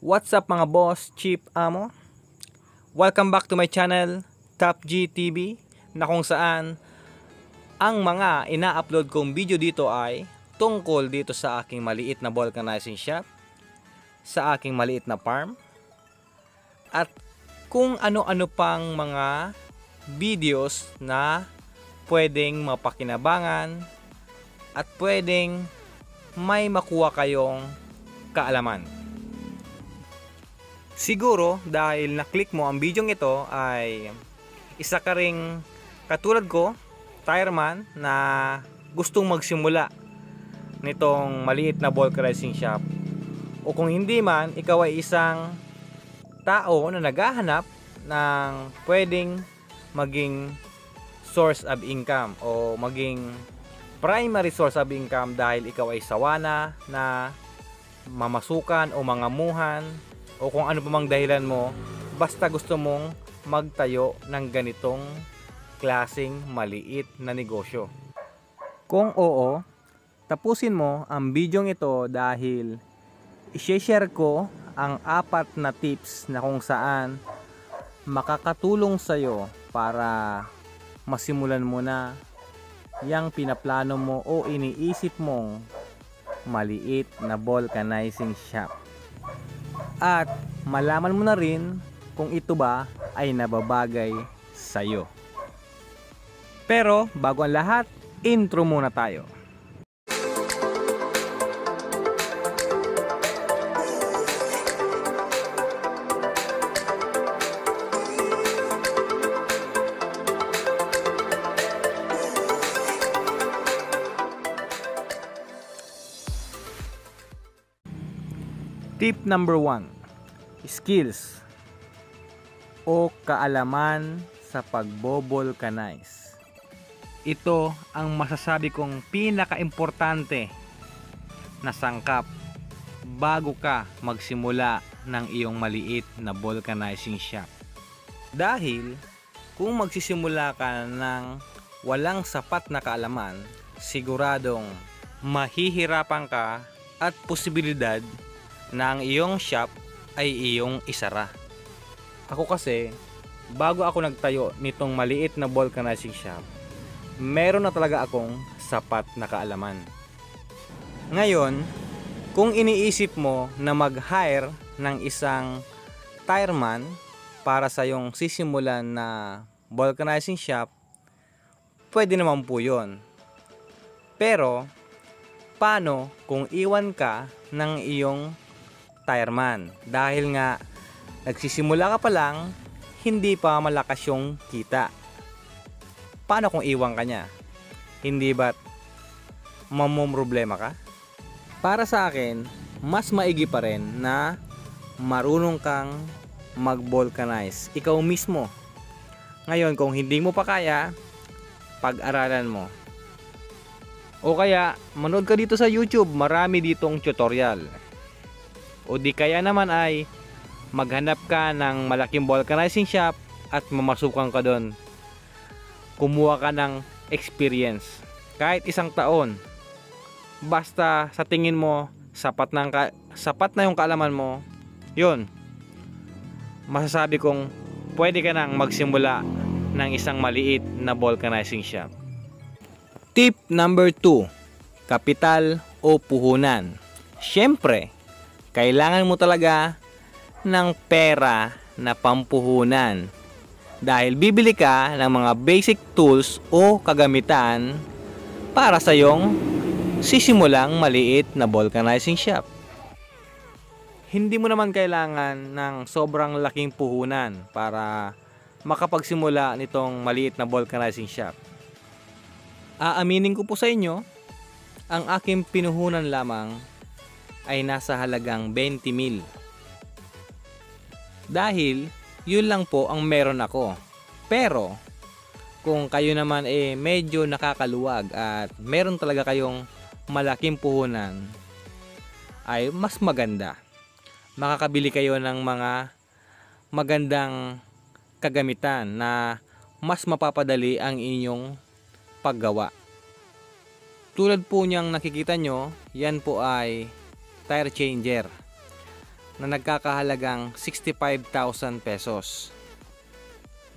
What's up mga boss, Chief Amo? Welcome back to my channel, Top G TV, na kung saan ang mga ina-upload kong video dito ay tungkol dito sa aking maliit na vulcanizing shop, sa aking maliit na farm, at kung ano-ano pang mga videos na pwedeng mapakinabangan at pwedeng may makuha kayong kaalaman. Siguro dahil na-click mo ang video ito ay isa ka ring katulad ko, tireman, na gustong magsimula nitong maliit na vulcanizing shop. O kung hindi man, ikaw ay isang tao na naghahanap ng pwedeng maging source of income o maging primary source of income dahil ikaw ay sawana na mamasukan o mangamuhan o kung ano pa mang dahilan mo, basta gusto mong magtayo ng ganitong klaseng maliit na negosyo. Kung oo, tapusin mo ang video ito dahil i-share ko ang 4 na tips na kung saan makakatulong sa'yo para masimulan mo na yang pinaplano mo o iniisip mong maliit na vulcanizing shop. At malaman mo na rin kung ito ba ay nababagay sa'yo. Pero bago ang lahat, intro muna tayo. Tip number 1, skills o kaalaman sa pagbo-vulcanize. Ito ang masasabi kong pinaka-importante na sangkap bago ka magsimula ng iyong maliit na vulcanizing shop. Dahil kung magsisimula ka ng walang sapat na kaalaman, siguradong mahihirapan ka at posibilidad na ang iyong shop ay iyong isara. Ako kasi, bago ako nagtayo nitong maliit na vulcanizing shop, meron na talaga akong sapat na kaalaman. Ngayon, kung iniisip mo na mag-hire ng isang tireman para sa iyong sisimulan na vulcanizing shop, pwede naman po yun. Pero, paano kung iwan ka ng iyong tireman? Dahil nga nagsisimula ka pa lang, hindi pa malakas yung kita. Paano kung iwan ka niya? Hindi ba't mamumroblema ka? Para sa akin, mas maigi pa rin na marunong kang mag-vulcanize ikaw mismo. Ngayon, kung hindi mo pa kaya, pag-aralan mo. O kaya, manood ka dito sa YouTube, marami ditong tutorial. O di kaya naman ay maghanap ka ng malaking vulcanizing shop at mamasukan ka doon. Kumuha ka ng experience. Kahit 1 taon. Basta sa tingin mo sapat na yung kaalaman mo, yun. Masasabi kong pwede ka nang magsimula ng isang maliit na vulcanizing shop. Tip number 2, kapital o puhunan. Siyempre, kailangan mo talaga ng pera na pampuhunan dahil bibili ka ng mga basic tools o kagamitan para sa iyong sisimulang maliit na vulcanizing shop. Hindi mo naman kailangan ng sobrang laking puhunan para makapagsimula nitong maliit na vulcanizing shop. Aaminin ko po sa inyo, ang aking pinuhunan lamang ay nasa halagang 20,000. Dahil yun lang po ang meron ako. Pero kung kayo naman medyo nakakaluwag at meron talaga kayong malaking puhunan, ay mas maganda. Makakabili kayo ng mga magandang kagamitan na mas mapapadali ang inyong paggawa. Tulad po niyang nakikita nyo, yan po ay tire changer. na nagkakahalagang 65,000 pesos.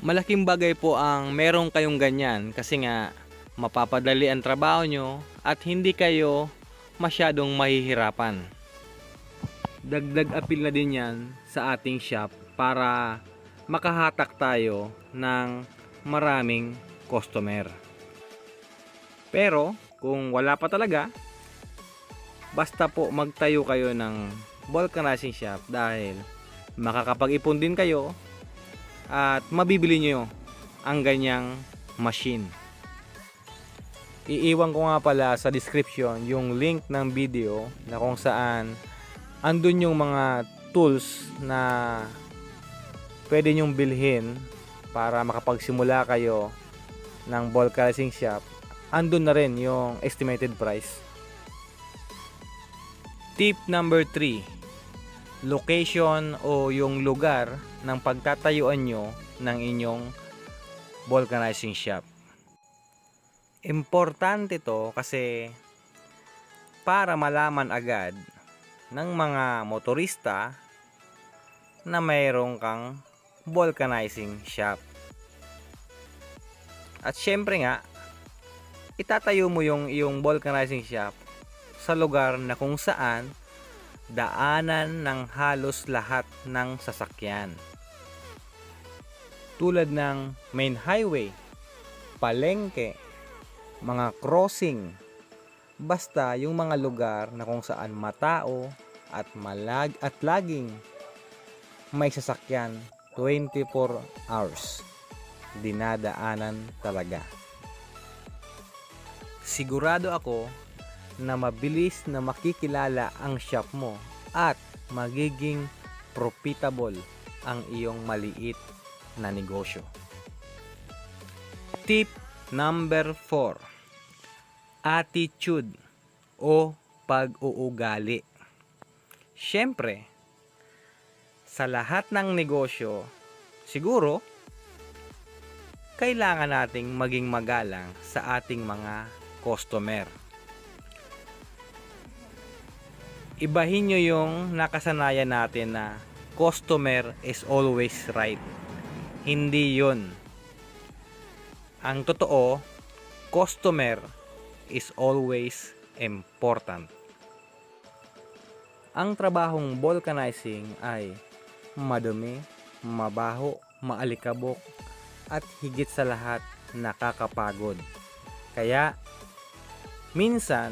Malaking bagay po ang meron kayong ganyan kasi nga mapapadali ang trabaho nyo at hindi kayo masyadong mahihirapan. Dagdag appeal na din yan sa ating shop para makahatak tayo ng maraming customer. Pero kung wala pa talaga, basta po magtayo kayo ng vulcanizing shop dahil makakapag-ipon din kayo at mabibili nyo ang ganyang machine. Iiwan ko nga pala sa description yung link ng video na kung saan andun yung mga tools na pwede nyong bilhin para makapagsimula kayo ng vulcanizing shop. Andun na rin yung estimated price. Tip number 3, location o yung lugar ng pagtatayuan nyo ng inyong vulcanizing shop. Importante to kasi para malaman agad ng mga motorista na mayroon kang vulcanizing shop. At syempre nga, itatayo mo yung iyong vulcanizing shop sa lugar na kung saan daanan ng halos lahat ng sasakyan. Tulad ng main highway, palengke, mga crossing, basta yung mga lugar na kung saan matao at laging may sasakyan 24 hours. Dinadaanan talaga. Sigurado ako na mabilis na makikilala ang shop mo at magiging profitable ang iyong maliit na negosyo. Tip number 4, attitude o pag-uugali. Syempre, sa lahat ng negosyo, siguro kailangan nating maging magalang sa ating mga customer. Ibahin nyo yung nakasanayan natin na customer is always right. Hindi yun. Ang totoo, customer is always important. Ang trabahong vulcanizing ay madumi, mabaho, maalikabok, at higit sa lahat nakakapagod. Kaya minsan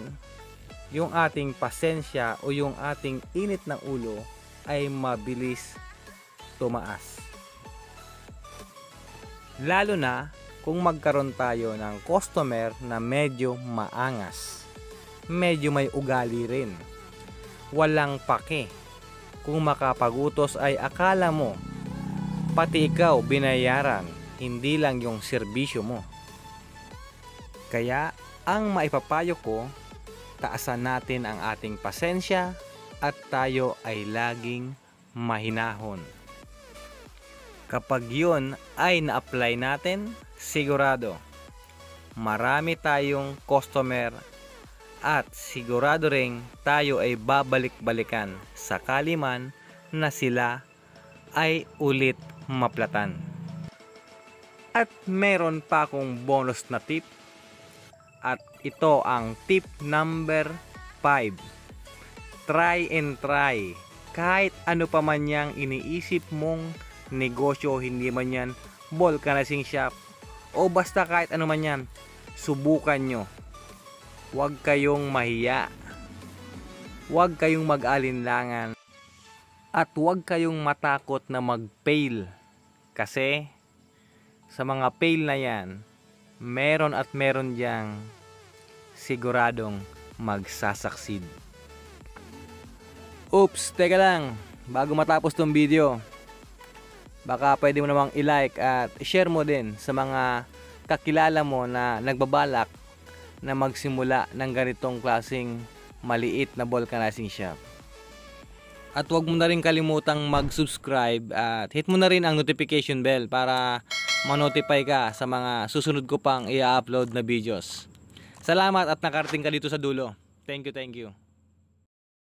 yung ating pasensya o yung ating init ng ulo ay mabilis tumaas. Lalo na kung magkaroon tayo ng customer na medyo maangas, medyo may ugali rin, walang pake. Kung makapagutos ay akala mo pati ikaw binayaran, hindi lang yung serbisyo mo. Kaya ang maipapayo ko, taasan natin ang ating pasensya at tayo ay laging mahinahon. Kapag yun ay na-apply natin, sigurado marami tayong customer at sigurado ring tayo ay babalik-balikan sakali man na sila ay ulit maplatan. At meron pa akong bonus na tip. At ito ang tip number 5. Try and try. Kahit ano pa man yang iniisip mong negosyo, hindi man yan vulcanizing shop o basta kahit ano man yan, subukan nyo. Huwag kayong mahiya. Huwag kayong mag-alinlangan. At huwag kayong matakot na mag-fail. Kasi sa mga fail na yan, meron at meron diyang siguradong magsasucceed. Oops, teka lang. Bago matapos tong video, baka pwede mo namang i-like at i-share mo din sa mga kakilala mo na nagbabalak na magsimula ng ganitong klaseng maliit na vulcanizing shop. At huwag mo na rin kalimutang mag-subscribe at hit mo na rin ang notification bell para ma-notify ka sa mga susunod ko pang i-upload na videos. Salamat at nakarating ka dito sa dulo. Thank you, thank you.